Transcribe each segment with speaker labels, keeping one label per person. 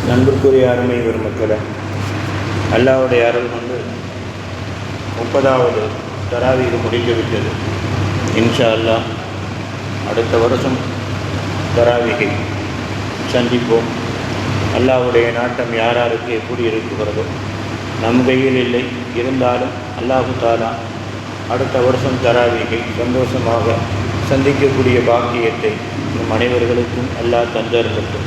Speaker 1: நண்புக்குரிய அருமை பெருமக்களே, அல்லாஹ்வுடைய அருள் கொண்டு 30வது தராவீஹ் முடிந்துவிட்டது. இன்ஷா அல்லாஹ் அடுத்த வருஷம் தராவீஹை சந்திப்போம். அல்லாஹ்வுடைய நாட்டம் யாராருக்கு எப்படி இருக்குகிறதோ நம் கையில் இல்லை. இருந்தாலும் அல்லாஹு தாலா அடுத்த வருஷம் தராவீஹை சந்தோஷமாக சந்திக்கக்கூடிய பாக்கியத்தை நம் அனைவர்களுக்கும் அல்லாஹ் தந்தருளட்டும்.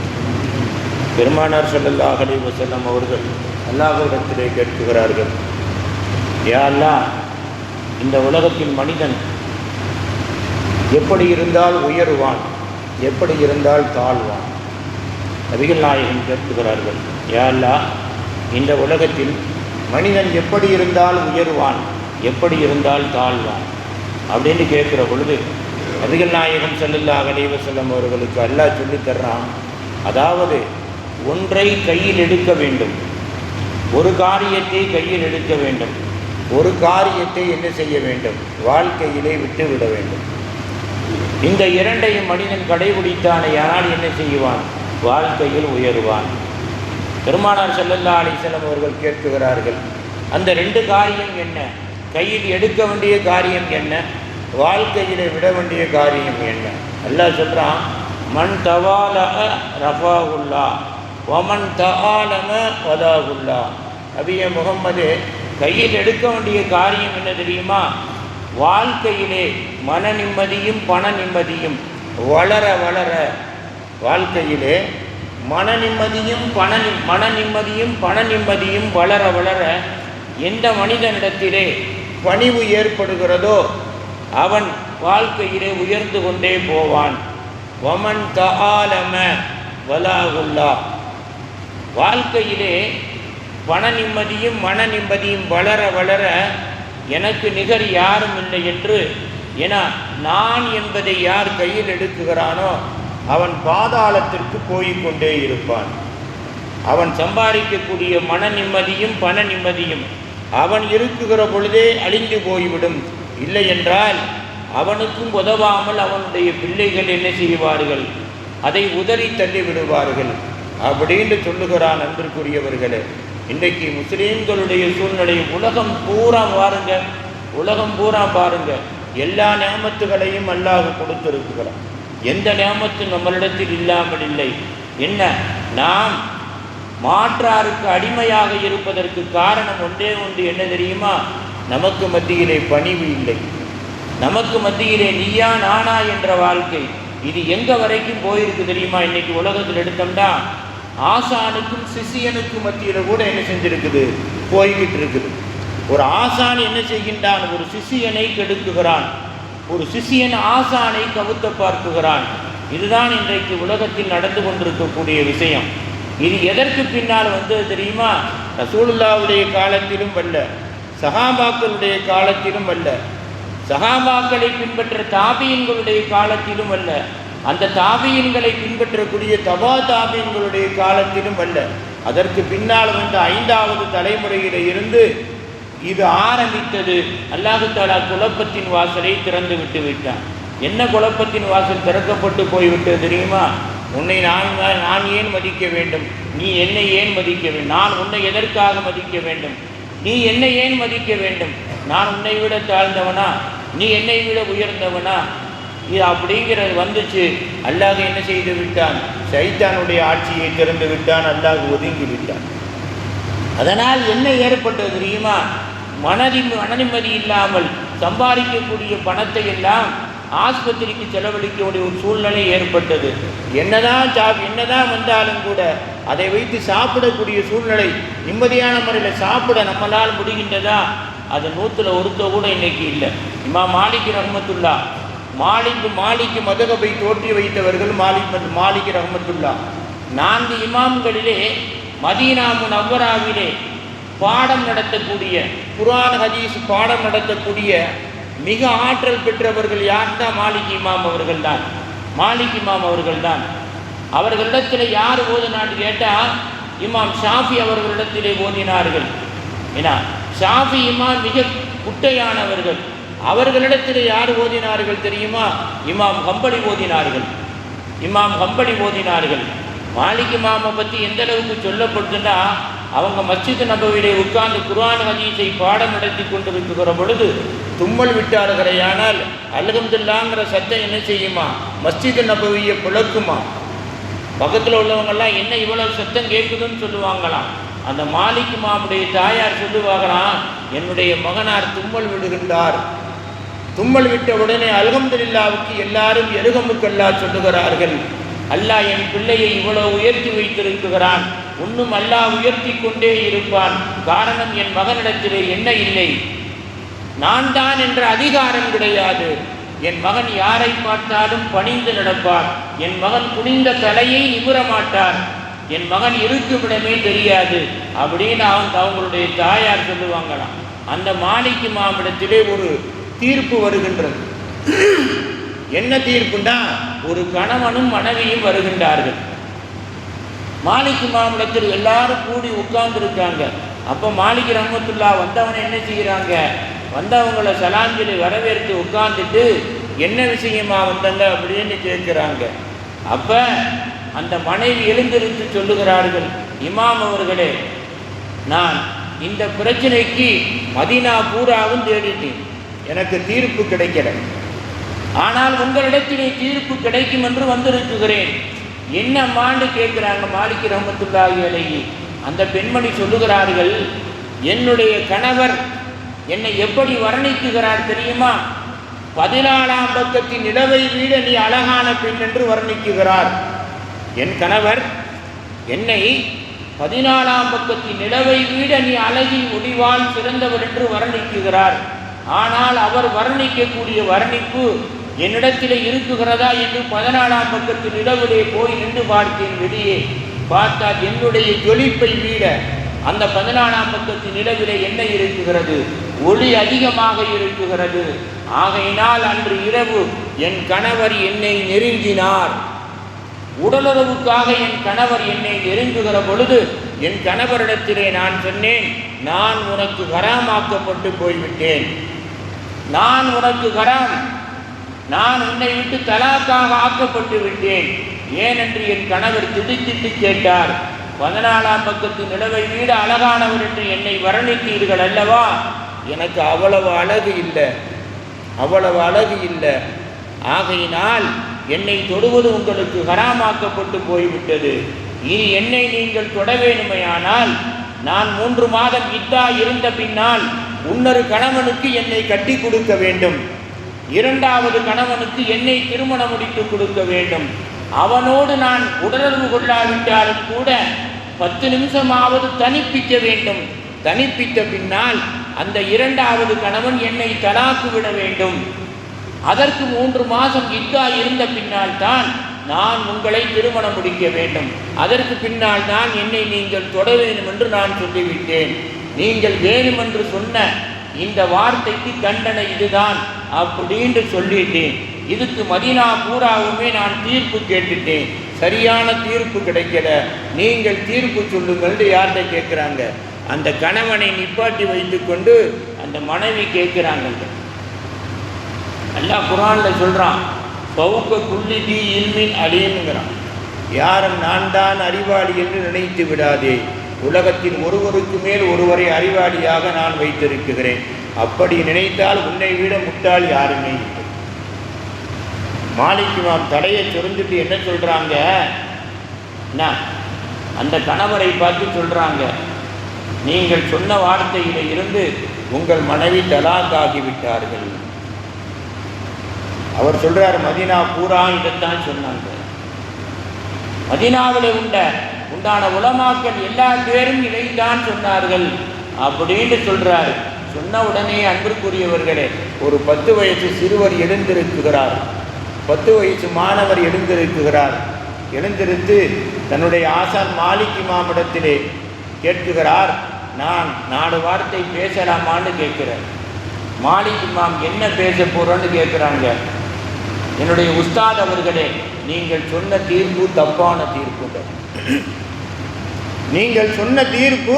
Speaker 1: பெருமானார் ஸல்லல்லாஹு அலைஹி வஸல்லம் அவர்கள் அல்லாஹ்விடத்திலே கேட்கிறார்கள், யா அல்லாஹ், இந்த உலகத்தில் மனிதன் எப்படி இருந்தால் உயருவான், எப்படி இருந்தால் தாழ்வான்? நபிகள் நாயகம் கேட்கிறார்கள், யா அல்லாஹ், இந்த உலகத்தில் மனிதன் எப்படி இருந்தால் உயருவான், எப்படி இருந்தால் தாழ்வான் அப்படின்னு கேட்குற பொழுது நபிகள் நாயகம் ஸல்லல்லாஹு அலைஹி வஸல்லம் அவர்களுக்கு அல்லாஹ் சொல்லித் தர்றான், அதாவது ஒன்றை கையில் எடுக்க வேண்டும், ஒரு காரியத்தை கையில் எடுக்க வேண்டும், ஒரு காரியத்தை என்ன செய்ய வேண்டும், வாழ்க்கையிலே விட்டுவிட வேண்டும். இந்த இரண்டையும் மனிதன் கடைபிடித்தானேயானால் என்ன செய்வான், வாழ்க்கையில் உயருவான். பெருமானார் ஸல்லல்லாஹு அலைஹி வஸல்லம் அவர்கள் கேட்கிறார்கள், அந்த ரெண்டு காரியம் என்ன? கையில் எடுக்க வேண்டிய காரியம் என்ன, வாழ்க்கையிலே விட வேண்டிய காரியம் என்ன? அல்லாஹ் சொல்கிறான், மன் தவாலஅ ரஃபாஹுல்லா வமன் தஆலம வதாஹுல்லா. நபியே முகம்மது, கையில் எடுக்க வேண்டிய காரியம் என்ன தெரியுமா? வாழ்க்கையிலே மன நிம்மதியும் பண நிம்மதியும் வளர வளர, வாழ்க்கையிலே மன நிம்மதியும் பண நிம்மதியும் வளர வளர எந்த மனிதனிடத்திலே பணிவு ஏற்படுகிறதோ அவன் வாழ்க்கையிலே உயர்ந்து கொண்டே போவான். வமன் தஆலம வலாஹுல்லா. வாழ்க்கையிலே பண நிம்மதியும் மன நிம்மதியும் வளர வளர எனக்கு நிகர் யாரும் இல்லை என்று, ஏன்னா நான் என்பதை யார் கையில் எடுக்குகிறானோ அவன் பாதாளத்திற்கு போய்கொண்டே இருப்பான். அவன் சம்பாதிக்கக்கூடிய மன நிம்மதியும் பண நிம்மதியும் அவன் இருக்குகிற பொழுதே அழிந்து போய்விடும். இல்லை என்றால் அவனுக்கும் உதவாமல் அவனுடைய பிள்ளைகள் என்ன செய்வார்கள், அதை உதறி தள்ளி விடுவார்கள் அப்படின்னு சொல்லுகிறான். அன்பிற்குரியவர்களே, இன்றைக்கு முஸ்லீம்களுடைய சூழ்நிலை உலகம் பூரா பாருங்க, உலகம் பூரா பாருங்க, எல்லா நியமத்துகளையும் அல்லாஹ் கொடுத்திருக்கிறான். எந்த நியமத்தும் நம்மளிடத்தில் இல்லாமல் இல்லை. என்ன, நாம் மாற்றாருக்கு அடிமையாக இருப்பதற்கு காரணம் ஒன்றே ஒன்று, என்ன தெரியுமா? நமக்கு மத்தியிலே பணிவு இல்லை, நமக்கு மத்தியிலே நீயா நானா என்ற வாழ்க்கை. இது எங்கே வரைக்கும் போயிருக்கு தெரியுமா? இன்றைக்கி உலகத்தில் எடுத்தோம்னா ஆசானுக்கும் சிஷியனுக்கும் மத்தியில் கூட என்ன செஞ்சுருக்குது, போய்கிட்டு இருக்குது. ஒரு ஆசான் என்ன செய்கின்றான், ஒரு சிஷியனை கெடுக்குகிறான், ஒரு சிஷியன் ஆசானை கவுத்த பார்க்குகிறான். இதுதான் இன்றைக்கு உலகத்தில் நடந்து கொண்டிருக்கக்கூடிய விஷயம். இது எதற்கு பின்னால் வந்தது தெரியுமா? ரசூலுல்லாஹ்வுடைய காலத்திலும் அல்ல, சஹாபாக்களுடைய காலத்திலும் அல்ல, சஹாபாக்களை பின்பற்ற தாபியன்களுடைய காலத்திலும் அல்ல, அந்த தாபியன்களை பின்பற்றக்கூடிய தபா தாபியன்களுடைய காலத்திலும் அல்ல, அதற்கு பின்னால் வந்த 5வது தலைமுறையில் இருந்து இது ஆரம்பித்தது. அல்லாஹ் தஆலா குழப்பத்தின் வாசலை திறந்து விட்டு விட்டான். என்ன குழப்பத்தின் வாசல் திறக்கப்பட்டு போய்விட்டது தெரியுமா? உன்னை நான் ஏன் மதிக்க வேண்டும், நீ என்னை ஏன் மதிக்க வேண்டும், நான் உன்னை எதற்காக மதிக்க வேண்டும், நீ என்னை ஏன் மதிக்க வேண்டும், நான் உன்னை விட தாழ்ந்தவனா, நீ என்னை விட உயர்ந்தவனா, இது அப்படிங்கிறது வந்துச்சு. அல்லாஹ் என்ன செய்து விட்டான், சைத்தானுடைய ஆட்சியை திறந்து விட்டான், அல்லாஹ் ஒதுங்கி விட்டான். அதனால் என்ன ஏற்பட்டது தெரியுமா? மன நிம்மதி இல்லாமல் சம்பாதிக்கக்கூடிய பணத்தை எல்லாம் ஆஸ்பத்திரிக்கு செலவழிக்கக்கூடிய ஒரு சூழ்நிலை ஏற்பட்டது. என்னதான் வந்தாலும் கூட அதை வைத்து சாப்பிடக்கூடிய சூழ்நிலை, நிம்மதியான முறையில் சாப்பிட நம்மளால் முடிகின்றதா? அது 100ல் 1 கூட இன்னைக்கு இல்லை. இமாம் மாலிக் ரஹ்மத்துல்லா, மாலிக் மதகபை தோற்றி வைத்தவர்கள் மாலிக் ரஹ்மத்துல்லா. 4 இமாம்களிலே மதீனா முனவ்வராவிலே பாடம் நடத்தக்கூடிய, குர்ஆன் ஹதீஸ் பாடம் நடத்தக்கூடிய மிக ஆற்றல் பெற்றவர்கள் யார்னா மாலிக் இமாம் அவர்கள் தான். அவர்களிடத்தில் யார் ஓதினான்னு கேட்டால் இமாம் ஷாஃபி அவர்களிடத்திலே ஓதினார்கள். ஏன்னா ஷாஃபி இமாம் மிக குட்டையானவர்கள். அவர்களிடத்தில் யார் ஓதினார்கள் தெரியுமா? இமாம் ஹம்பலி ஓதினார்கள். மாலிக் இமாமை பற்றி எந்த அளவுக்கு சொல்லப்படுதுன்னா, அவங்க மஸ்ஜித் நபவியிலே உட்கார்ந்து குர்ஆன் ஹதீஸை பாடம் நடத்தி கொண்டிருக்கிற பொழுது தும்மல் விட்டார்களேயானால் அல்ஹம்துலில்லாஹ்ங்கிற சத்தம் என்ன செய்யுமா? மஸ்ஜித் நபவியை பிளக்குமா. பக்கத்தில் உள்ளவங்கெல்லாம் என்ன இவ்வளவு சத்தம் கேட்குதுன்னு சொல்லுவாங்களாம். அந்த மாலிக் இமாமுடைய தாயார் சொல்லுவாங்களாம், என்னுடைய மகனார் தும்மல் விடுகின்றார். தும்மல் விட்ட உடனே அல்ஹம்துலில்லாஹ்வுக்கு எல்லாரும் எருகமுக்கல்லா சொல்லுகிறார்கள். அல்லாஹ் என் பிள்ளையை இவ்வளவு உயர்த்தி வைத்திருக்கிறான், இன்னும் அல்லாஹ் உயர்த்தி கொண்டே இருப்பான். காரணம், என் மகனிடத்திலே என்ன இல்லை, நான் தான் என்ற அதிகாரம் கிடையாது. என் மகன் யாரை பார்த்தாலும் பணிந்து நடப்பார். என் மகன் குனிந்த தலையை நிமிர மாட்டார். என் மகன் இருக்குமிடமே தெரியாது அப்படின்னு அவங்களுடைய தாயார் சொல்லுவாங்களாம். அந்த மாலிக் இமாமிடத்திலே ஒரு தீர்ப்பு வருகின்றது. என்ன தீர்ப்புண்டா, ஒரு கணவனும் மனைவியும் வருகின்றார்கள். மாலிக் இமாமிடத்தில் எல்லாரும் கூடி உட்கார்ந்துருக்காங்க. அப்போ மாலிக் ரஹ்மத்துல்லாஹ் வந்தவனை என்ன செய்கிறாங்க, வந்தவங்களை சலாஞ்சலி வரவேற்று உட்கார்ந்துட்டு என்ன விஷயமா வந்தாங்க அப்படின்னு கேட்குறாங்க. அப்போ அந்த மனைவி எழுந்திருந்து சொல்லுகிறார்கள், இமாம் அவர்களே, நான் இந்த பிரச்சனைக்கு மதீனா பூராவும் தேடிட்டேன், எனக்கு தீர்ப்பு கிடைக்கல. ஆனால் உங்களிடத்திலே தீர்ப்பு கிடைக்கும் என்று வந்திருக்கிறேன். என்னம்மான்னு கேட்குறாங்க மாலிக் ரஹ்மத்துல்லாஹி அலைஹி. அந்த பெண்மணி சொல்லுகிறார்கள், என்னுடைய கணவர் என்னை எப்படி வர்ணிக்குகிறார் தெரியுமா? 14ஆம் பக்கத்தின் நிலவை விட நீ அழகான பெண் என்று வர்ணிக்குகிறார். என் கணவர் என்னை 14ஆம் பக்கத்தின் நிலவை விட நீ அழகின் முடிவால் சிறந்தவர் என்று வர்ணிக்குகிறார். ஆனால் அவர் வர்ணிக்கக்கூடிய வர்ணிப்பு என்னிடத்தில் இருக்குகிறதா என்று 14ஆம் பக்கத்தில் நிலவிலே போய் நின்று பார்த்தேன். வெளியே பார்த்தால் என்னுடைய ஜொலிப்பை விட அந்த 14ஆம் பக்கத்தின் நிலவிலே என்ன இருக்குகிறது, ஒளி அதிகமாக இருக்குகிறது. ஆகையினால் அன்று இரவு என் கணவர் என்னை நெருங்கினார். உடலுறவுக்காக என் கணவர் என்னை நெருங்குகிற பொழுது என் கணவரிடத்திலே நான் சொன்னேன், நான் உனக்கு ஹராமாக்கப்பட்டு போய்விட்டேன், நான் உனக்கு ஹராம், நான் உன்னை விட்டு தலாக்காக ஆக்கப்பட்டு விட்டேன். ஏனென்று என் கணவர் திடுக்கிட்டு கேட்டார், 14ஆம் பக்கத்து நிலவை விட அழகானவர் என்று என்னை வர்ணித்தீர்கள் அல்லவா? எனக்கு அவ்வளவு அழகு இல்லை, அவ்வளவு அழகு இல்லை. ஆகையினால் என்னை தொடுவது உங்களுக்கு ஹராமாக்கப்பட்டு போய்விட்டது. இனி என்னை நீங்கள் தொட வேண்டுமையானால் நான் 3 மாதம் இத்தா இருந்த பின்னால் இன்னொரு கணவனுக்கு என்னை கட்டி கொடுக்க வேண்டும், 2வது கணவனுக்கு என்னை திருமணம் முடித்து கொடுக்க வேண்டும். அவனோடு நான் உடலுறவு கொள்ளாவிட்டாலும் கூட 10 நிமிஷமாவது தனிப்பிக்க வேண்டும். தனிப்பித்த பின்னால் அந்த 2வது கணவன் என்னை தலாக்கு விட வேண்டும். அதற்கு 3 மாதம் இத்தா இருந்த பின்னால் தான் நான் உங்களை திருமணம் முடிக்க வேண்டும். அதற்கு பின்னால் தான் என்னை நீங்கள் தொட வேண்டும் என்று நான் சொல்லிவிட்டேன். நீங்கள் வேணுமென்று சொன்ன இந்த வார்த்தைக்கு தண்டனை இதுதான் அப்படின்னு சொல்லிட்டேன். இதுக்கு மதீனா பூராவுமே நான் தீர்ப்பு கேட்டுட்டேன், சரியான தீர்ப்பு கிடைக்கல, நீங்கள் தீர்ப்பு சொல்லுங்கள் யார்கிட்ட கேட்குறாங்க. அந்த கணவனை நிப்பாட்டி வைத்து கொண்டு அந்த மனைவி கேட்குறாங்க. அல்லாஹ் குர்ஆனில் சொல்கிறான், ஃபௌக குல்லி தி இல்மின் அலீம்ங்கிறான். யாரும் நான் தான் அறிவாளி என்று நினைத்து விடாதே, உலகத்தில் ஒருவருக்கு மேல் ஒருவரை அறிவாளியாக நான் வைத்திருக்கிறேன். அப்படி நினைத்தால் உன்னை விட முட்டாள் யாருமே இல்லை. மாலிக் இமாம் தடையை சொரிஞ்சுட்டு என்ன சொல்கிறாங்க, அந்த கணவரை பார்த்து சொல்கிறாங்க, நீங்கள் சொன்ன வார்த்தையில் இருந்து உங்கள் மனைவி தலாக் ஆகிவிட்டார்கள். அவர் சொல்கிறார், மதீனா பூரா இதைத்தான் சொன்னாங்க. மதீனாவில் உண்டான உலமாக்கள் எல்லா பேரும் இதைத்தான் சொன்னார்கள் அப்படின்னு சொல்கிறார். சொன்ன உடனே அன்பிற்குரியவர்களே, ஒரு 10 வயசு சிறுவர் எழுந்திருக்கிறார், 10 வயசு மாணவர் எழுந்திருக்கிறார். எழுந்திருத்து தன்னுடைய ஆசான் மாலிக் இமாமிடத்திலே கேட்குகிறார், நான் 4 வார்த்தை பேசலாமான்னு கேட்குறார். மாலிக் இமாம் என்ன பேச போகிறோன்னு கேட்குறாங்க. என்னுடைய உஸ்தாத் அவர்களே, நீங்கள் சொன்ன தீர்ப்பு தப்பான தீர்ப்பு, நீங்கள் சொன்ன தீர்ப்பு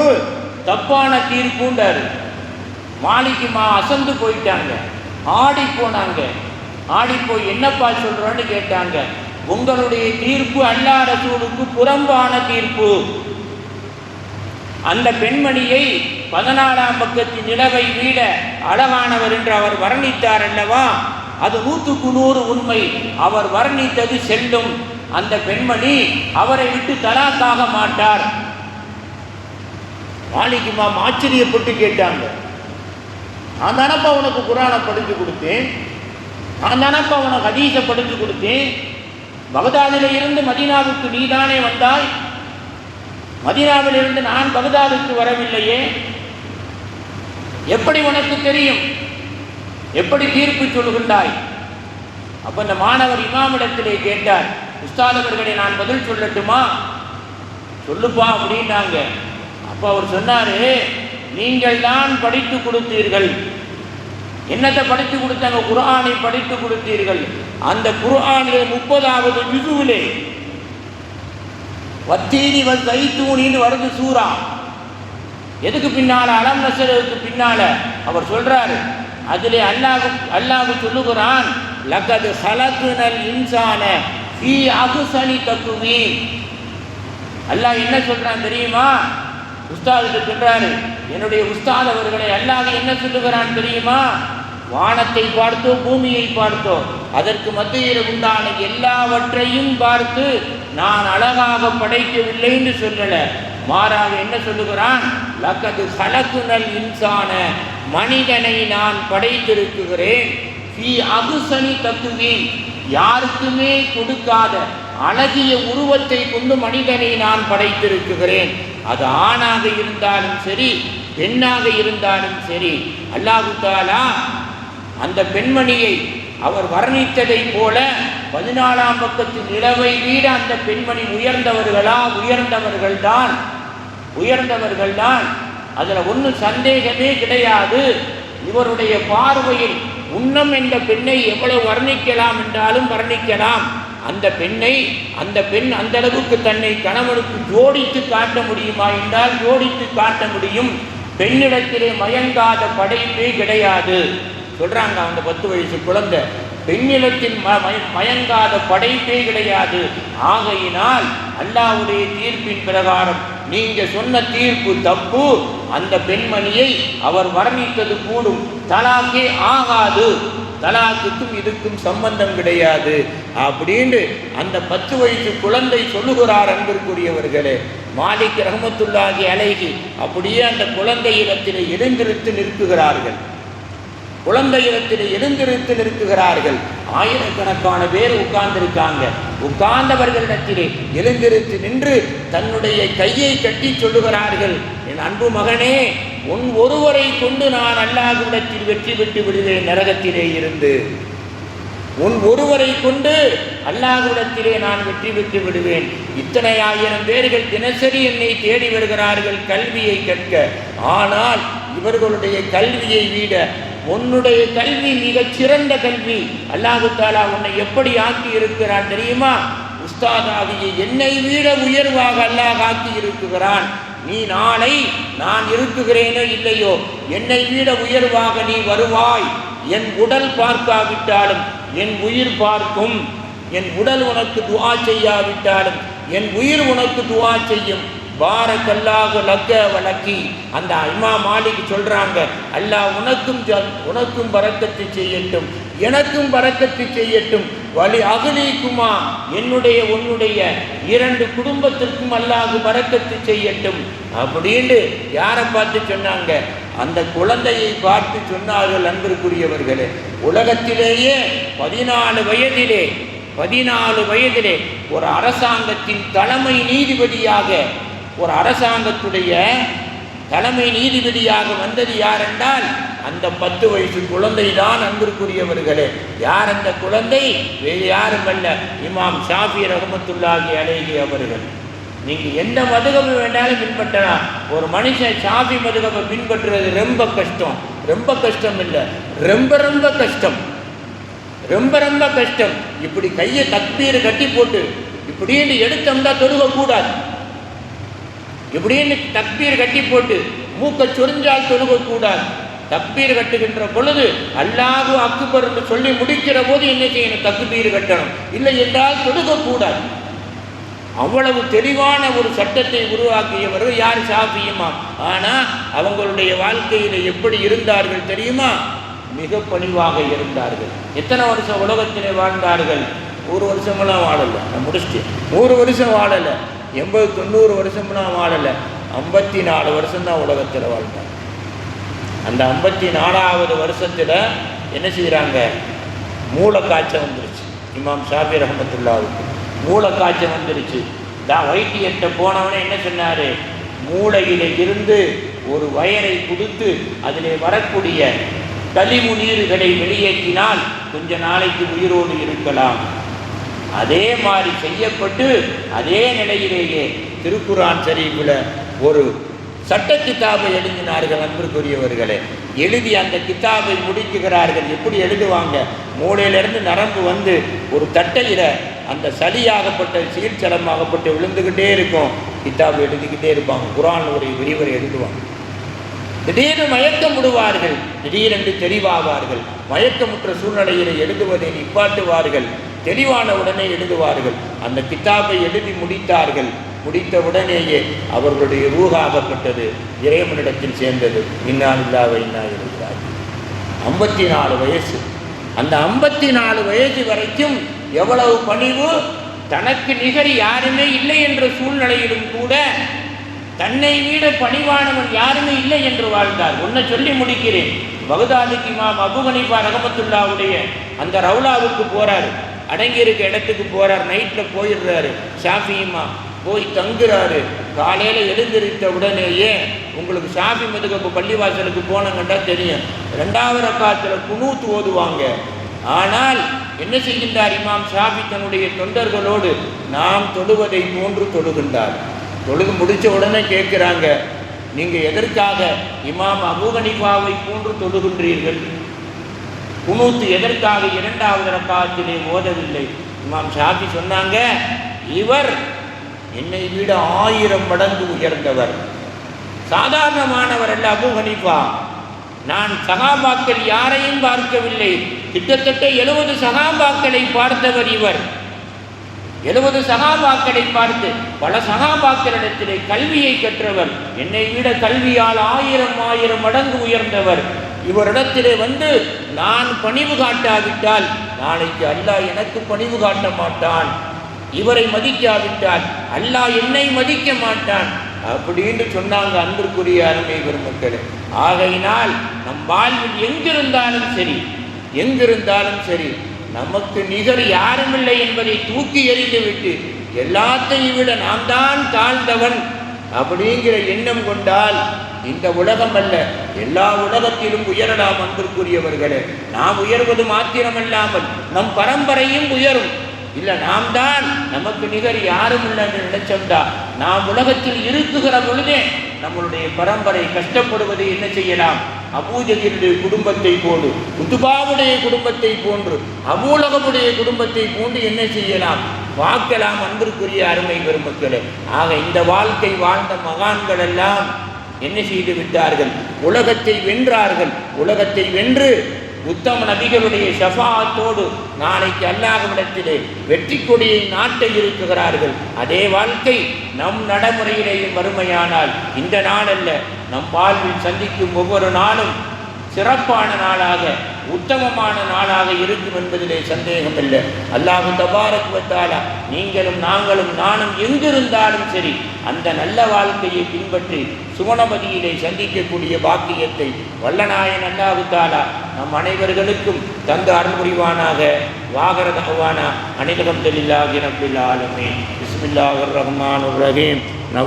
Speaker 1: தப்பான தீர்ப்புண்டார். மாலிக் இமாம் அசந்து போயிட்டாங்க, ஆடி போனாங்க. ஆடி போய் என்னப்பா சொல்கிறோன்னு கேட்டாங்க. உங்களுடைய தீர்ப்பு அல்லாஹ் ரசூலுக்கு புறம்பான தீர்ப்பு. அந்த பெண்மணியை 14ஆம் பக்கத்தின் நிலவை விட அழகானவர் என்று அவர் வர்ணித்தார் அல்லவா, அது 100க்கு 100 உண்மை. அவர் வர்ணித்தது செல்லும். அந்த பெண்மணி அவரை விட்டு தலாக்காக மாட்டார். மாலிக் இமாம் ஆச்சரியப்பட்டு கேட்டாங்க, நான் தானப்பா உனக்கு குர்ஆனை படித்து கொடுத்தேன், நான் தானப்பா உனக்கு ஹதீஸை படித்து கொடுத்தேன், பகதாதில் இருந்து மதீனாவுக்கு நீதானே வந்தாய், மதீனாவில் இருந்து நான் பகதாதுக்கு வரவில்லையே, எப்படி உனக்கு தெரியும், எப்படி தீர்ப்பு சொல்கின்றாய்? அப்ப இந்த மாணவர் இமாமிடத்திலே கேட்டார், உஸ்தாத் அவர்களை நான் பதில் சொல்லட்டுமா? சொல்லுப்பா அப்படின்னாங்க. அப்போ அவர் சொன்னாரு, நீங்கள் தான் படித்து கொடுத்தீர்கள். என்னத்தை படித்து கொடுத்தாங்க? குர்ஆனை படித்து கொடுத்தீர்கள். அந்த குர்ஆனிலே 30வது ஜுஸுவிலே வத்தீனி வஸ்ஸைத்தூனின்னு வருது சூரா. எதுக்கு பின்னால? அலம் நஸ்ருக்கு பின்னால அவர் சொல்றாரு, அதிலே அல்லாஹ் சொல்லுகிறான், லகத் ஹலக்னல் இன்சான ஃபீ அஹ்ஸனி தக்வீம். அல்லாஹ் என்ன சொல்றான் தெரியுமா? உஸ்தாதுக்கு சொல்றாரு, என்னுடைய உஸ்தாத் அவர்களை அல்லாஹ் என்ன சொல்லுகிறான் தெரியுமா? வானத்தை பார்த்தோ பூமியை பார்த்தோ அதற்கு மத்தியில் உண்டான எல்லாவற்றையும் பார்த்து நான் அழகாக படைக்கவில்லைன்னு சொல்லல, மாறாக என்ன சொல்லுகிறான்? லகத் ஹலக்னல் இன்சான, மனிதனை நான் படைத்திருக்கிறேன், ஃபீ அஹ்ஸனி தக்வீம், யாருக்குமே கொடுக்காத அழகிய உருவத்தை கொண்டு மனிதனை நான் படைத்திருக்கிறேன். அது ஆணாக இருந்தாலும் சரி பெண்ணாக இருந்தாலும் சரி. அல்லாஹ் தஆலா அந்த பெண்மணியை அவர் வர்ணித்ததை போல 14ஆம் பக்கத்தின் நிலவை விட அந்த பெண்மணி உயர்ந்தவர்கள்தான். அதுல ஒன்றும் சந்தேகமே கிடையாது. இவருடைய பார்வையில் உன்னம் என்ற பெண்ணை எவ்வளவு வர்ணிக்கலாம் என்றாலும் வர்ணிக்கலாம். அந்த பெண் அந்த அளவுக்கு தன்னை கணவனுக்கு ஜோடித்து காட்ட முடியுமா என்றால் ஜோடித்து காட்ட முடியும். பெண்ணிடத்திலே மயங்காத படைப்பே கிடையாது சொல்றாங்க அந்த 10 வயசு குழந்தை. பெண்ணிடத்தில் மயங்காத படைப்பே கிடையாது. ஆகையினால் அல்லாஹ்வுடைய தீர்ப்பின் பிரகாரம் நீங்க சொன்ன தீர்ப்பு தப்பு. அந்த பெண்மணியை அவர் வர்ணித்தது கூடும், தலாக்கே ஆகாது, தலாக்குக்கும் இதுக்கும் சம்பந்தம் கிடையாது அப்படின்னு அந்த 10 வயசு குழந்தை சொல்லுகிறார். அன்பிற்குரியவர்களே, மாலிக் ரஹ்மத்துல்லாஹி அலைஹி அப்படியே அந்த குழந்தை இடத்திலே எழுந்திருத்து நிற்குகிறார்கள். ஆயிரக்கணக்கான பேர் உட்கார்ந்திருக்காங்க. உட்கார்ந்தவர்களிடத்திலே எழுந்திருத்து நின்று தன்னுடைய கையை கட்டி சொல்லுகிறார்கள், என் அன்பு மகனே, உன் ஒருவரை கொண்டு நான் அல்லாஹ்விடத்தில் வெற்றி பெற்று விடுவேன், நரகத்திலே இருந்து உன் ஒருவரை கொண்டு அல்லாஹ்விடத்திலே நான் வெற்றி பெற்று விடுவேன். இத்தனை ஆயிரம் பேர்கள் தினசரி என்னை தேடி வருகிறார்கள் கல்வியை கற்க. ஆனால் இவர்களுடைய கல்வியை விட உன்னுடைய கல்வி மிகச் சிறந்த கல்வி. அல்லாஹ் தஆலா உன்னை எப்படி ஆக்கி இருக்கிறான் தெரியுமா? உஸ்தாதாகிய என்னை விட உயர்வாக அல்லாஹ் ஆக்கி இருக்கிறான். நீ நாளை நான் இருக்குகிறேனோ இல்லையோ என்னை விட உயர்வாக நீ வருவாய். என் உடல் பார்க்காவிட்டாலும் என் உயிர் பார்க்கும். என் உடல் உனக்கு துஆ செய்யாவிட்டாலும் என் உயிர் உனக்கு துஆ செய்யும். பாரக்கல்லாஹு லக்க வலக்கி. அந்த இமாம் மாலிக் சொல்றாங்க, அல்லாஹ் உனக்கும் பரக்கத்து செய்யட்டும், எனக்கும் பரக்கத்து செய்யட்டும். வலி அகலிக்குமா, என்னுடைய உன்னுடைய 2 குடும்பத்திற்கும் அல்லாஹ் பரக்கத்து செய்யட்டும் அப்படின்னு யாரை பார்த்து சொன்னாங்க? அந்த குழந்தையை பார்த்து சொன்னார்கள். அன்பிற்குரியவர்களே, உலகத்திலேயே 14 வயதிலே ஒரு அரசாங்கத்தின் தலைமை நீதிபதியாக, ஒரு அரசாங்கத்துடைய தலைமை நீதிபதியாக வந்தது யார் என்றால் அந்த 10 வயசு குழந்தை தான். அன்பிற்குரியவர்களே, யார் அந்த குழந்தை? வேறு யாரும் அல்ல, இமாம் ஷாஃபி ரஹ்மத்துல்லாஹி அலைஹி அவர்கள். நீங்க எந்த மதுகபை வேண்டாலும் பின்பற்றலாம். ஒரு மனுஷன் ஷாஃபி மதுகபை பின்பற்றுறது ரொம்ப கஷ்டம். ரொம்ப கஷ்டம் இல்லை, ரொம்ப கஷ்டம், ரொம்ப கஷ்டம். இப்படி கையை தக்பீர் கட்டி போட்டு இப்படின்னு எடுத்தோம்னா தொழுகக்கூடாது. இப்படின்னு தக்பீர் கட்டி போட்டு மூக்க சொரிஞ்சால் தொழுகக்கூடாது. தக்பீர் கட்டுகின்ற பொழுது அல்லாஹு அக்பர் என்று சொல்லி முடிக்கிற போது என்ன செய்யணும்? தக்பீர் கட்டணும். இல்லை என்றால் தொழுகக்கூடாது. அவ்வளவு தெளிவான ஒரு சட்டத்தை உருவாக்கியவர்கள் யார்? ஷாஃபி இமாம். ஆனால் அவங்களுடைய வாழ்க்கையில் எப்படி இருந்தார்கள் தெரியுமா? மிக பணிவாக இருந்தார்கள். எத்தனை வருஷம் உலகத்திலே வாழ்ந்தார்கள்? 100 வருஷமெல்லாம் வாழலை. நான் முடிச்சிட்டேன். 100 வருஷம் வாழலை, 80-90 வருஷம்லாம் வாழலை. 54 வருஷம்தான் உலகத்தில் வாழ்ந்தாங்க. அந்த 54வது வருஷத்தில் என்ன செய்கிறாங்க? மூளைக்காய்ச்சல் வந்துருச்சு. இமாம் ஷாஃபி ரஹ்மத்துல்லாஹி மூளைக்காய்ச்சல் வந்துருச்சு. வைத்தியத்தை போனவனே என்ன சொன்னார்? மூளையில இருந்து ஒரு வயரை கொடுத்து அதிலே வரக்கூடிய கழிவு நீர்களை வெளியேற்றினால் கொஞ்ச நாளைக்கு உயிரோடு இருக்கலாம். அதே மாதிரி செய்யப்பட்டு அதே நிலையிலேயே திருக்குரான் ஷரீஃபில் ஒரு சட்ட கிதாபை எழுதினார்கள். அன்பிற்குரியவர்களே, எழுதி அந்த கிதாபை முடிக்குகிறார்கள். எப்படி எழுதுவாங்க? மூளையிலிருந்து நரம்பு வந்து ஒரு தட்டையில் அந்த சளியாகப்பட்ட சீர்ச்சலமாகப்பட்டு விழுந்துக்கிட்டே இருக்கும். கிதாபு எழுதிக்கிட்டே இருப்பாங்க. குரான் ஒரு விரிவரை எழுதுவாங்க. திடீர்னு மயக்கம் விடுவார்கள், திடீரென்று தெளிவாவார்கள். மயக்கமுற்ற சூழ்நிலையில் எழுதுவதை நிப்பாட்டுவார்கள், தெளிவான உடனே எழுதுவார்கள். அந்த கிதாபை எழுதி முடித்தார்கள். முடித்த உடனேயே அவர்களுடைய ரூஹாகப்பட்டது, இறைவனிடத்தில் சேர்ந்தது. இன்னா லில்லாஹி வ இன்னா இலைஹி ராஜிஊன். 54 வயசு. அந்த 54 வயசு வரைக்கும் எவ்வளவு பணிவு! தனக்கு நிகர் யாருமே இல்லை என்ற சூழ்நிலையிலும் கூட தன்னை விட பணிவானவன் யாருமே இல்லை என்று வாழ்ந்தார். ஒன்றை சொல்லி முடிக்கிறேன். பகதாதுக்கு இமாம் அபூ ஹனீஃபா ரஹ்மத்துல்லாஹுடைய அந்த ரவுலாவுக்கு போகிறார். அடங்கியிருக்க இடத்துக்கு போகிறார். நைட்டில் போயிடுறாரு. ஷாஃபி இமாம் போய் தங்குறாரு. காலையில் எழுந்திருத்த உடனேயே உங்களுக்கு ஷாஃபி மதுகப்பு பள்ளிவாசலுக்கு போனங்கண்டா தெரியும், 2வது ரக்காத்தில் குனூத் ஓதுவாங்க. ஆனால் என்ன செய்கின்றார் இமாம் ஷாஃபி? தன்னுடைய தொண்டர்களோடு நாம் தொழுவதை போன்று தொழுகின்றார். தொழுது முடித்த உடனே கேட்குறாங்க, நீங்கள் எதற்காக இமாம் அபூ ஹனீஃபாவை போன்று தொழுகின்றீர்கள்? குனூத் எதற்காக 2வது ரக்காத்திலே ஓதவில்லை? இமாம் ஷாஃபி சொன்னாங்க, இவர் என்னை விட 1000 மடங்கு உயர்ந்தவர், சாதாரணமானவர் அல்ல அபூ ஹனீஃபா. நான் சகாபாக்கள் யாரையும் பார்க்கவில்லை, கிட்டத்தட்ட 70 சகாபாக்களை பார்த்தவர் இவர். 70 சகாபாக்களை பார்த்து பல சகாபாக்களிடத்திலே கல்வியை கற்றவர். என்னை விட கல்வியால் 1000 மடங்கு உயர்ந்தவர். இவரிடத்திலே வந்து நான் பணிவு காட்டாவிட்டால் நாளைக்கு அல்லாஹ் எனக்கு பணிவு காட்ட மாட்டான். இவரை மதிக்காவிட்டால் அல்லாஹ் என்னை மதிக்க மாட்டான் அப்படின்னு சொன்னாங்க. அன்பிற்குரிய அருமை பெருமக்களே, ஆகையினால் நம் வாழ்வில் எங்கிருந்தாலும் சரி நமக்கு நிகர் யாருமில்லை என்பதை தூக்கி எறிந்துவிட்டு எல்லாத்தையும் விட நாம் தான் தாழ்ந்தவன் அப்படிங்கிற எண்ணம் கொண்டால் இந்த உலகம் அல்ல, எல்லா உலகத்திலும் உயரலாம். அன்பிற்குரியவர்களே, நாம் உயர்வது மாத்திரமல்லாமல் நம் பரம்பரையும் உயரும். இல்லை, நாம் தான் நமக்கு நிகர் யாரும் இல்லை என்று நினைச்சோம்டா நாம் உலகத்தில் இருக்குகிற பொழுதே நம்மளுடைய பரம்பரை கஷ்டப்படுவதை என்ன செய்யலாம்? அபூஜஹிலுடைய குடும்பத்தை போன்று, உத்பாவுடைய குடும்பத்தை போன்று, அபூலகமுடைய குடும்பத்தை போன்று என்ன செய்யலாம்? பார்க்கலாம். அன்பிற்குரிய அருமை பெருமக்களே, ஆக இந்த வாழ்க்கை வாழ்ந்த மகான்கள் எல்லாம் என்ன செய்து விட்டார்கள்? உலகத்தை வென்றார்கள். உலகத்தை வென்று உத்தம நபிகளுடைய ஷஃபாஅத்தோடு நாளைக்கு அல்லாஹ்விடத்திலே வெற்றி கொடியை நாட்ட இருக்குகிறார்கள். அதே வாழ்க்கை நம் நடைமுறையிலேயும் வறுமையானால் இந்த நாளல்ல, நம் வாழ்வில் சந்திக்கும் ஒவ்வொரு நாளும் சிறப்பான நாளாக, உத்தமமான நாளாக இருக்கும் என்பதிலே சந்தேகம் இல்லை. அல்லாஹ் தபாரக் வ தஆலா நீங்களும் நாங்களும் நானும் எங்கிருந்தாலும் சரி அந்த நல்ல வாழ்க்கையை பின்பற்றி சுவனபதியிலே சந்திக்கக்கூடிய பாக்கியத்தை வல்லநாயன் அல்லாஹ் தஆலா நம் அனைவர்களுக்கும் தந்து அருள் புரிவானாக. வாகரதஹவானா அனில் ஹம்துலில்லாஹி ரப்பில் ஆலமீன். பிஸ்மில்லாஹிர் ரஹ்மானிர் ரஹீம்.